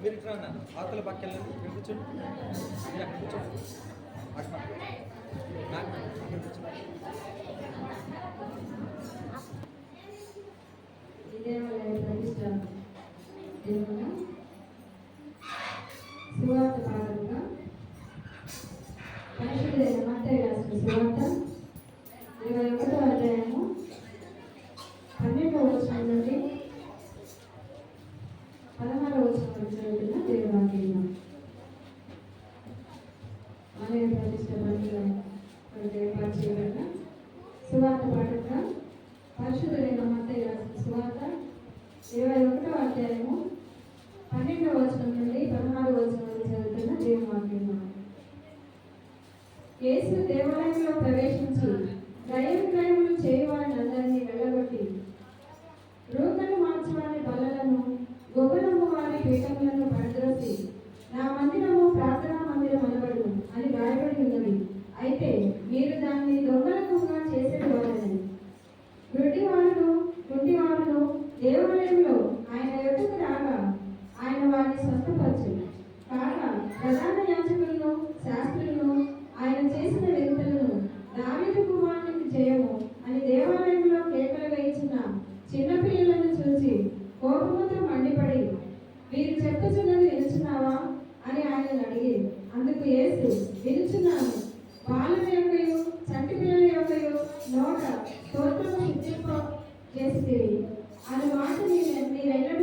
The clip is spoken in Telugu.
మీరు ఇట్లా అన్న ఆకలి పక్కన కూర్చోండి, మీరు అక్కడ కూర్చోండి, అక్కడ కూర్చోండి. సువార్త భాగంగా పరిశుద్ధుడైన మత్తయి రాసిన సువార్త 21వ అధ్యాయము 12వ వచనం నుండి 16వ వచనం వరకు చదువుతున్న దేవుని వాక్యం. ఆలయ ప్రతిష్ట పనుల కొరకు ఏర్పాటు చేయబడిన సువార్త భాగంగా పరిశుద్ధుడైన మత్తయి రాసిన సువార్త 21వ అధ్యాయము 12వ వచనం నుండి 16వ వచనం వరకు చదువుతున్న దేవుని వాక్యం. యేసు దేవాలయంలో ప్రవేశించి దైవక్రయములు చేయవారిని అందరినీ వెళ్ళగొట్టి రూకలు మార్చవారి బల్లలను గొప్పలమ్మ వారి పీఠములను పడద్రోసి నా మందిరము ప్రార్థనా మందిరం అనబడు అని రాయబడి ఉన్నది. అయితే మీరు దాన్ని దొంగలకుగా చేసేవారని. గుడ్డివారును దేవాలయంలో ఆయన యొద్దకు రాగా ఆయన వారిని స్వస్థపరచు. కాగా ప్రధాన యాజకులను శాస్త్రులను ఆయన చేసిన వింతలను దావీదు కుమారునికి చేయము అని దేవాలయంలో కేకలు వేయించిన చిన్నపిల్లలను చూసి కోపముతో మండిపడి వీరు చెప్పుచున్నది వినుచున్నావా అని ఆయనను అడిగి, అందుకు యేసు వినుచున్నాను, బాలుల యొక్కయు చంటి పిల్లల యొక్కయు నోట స్తోత్రము సిద్ధింప చేసితివి అని మాట మీరెన్నడూ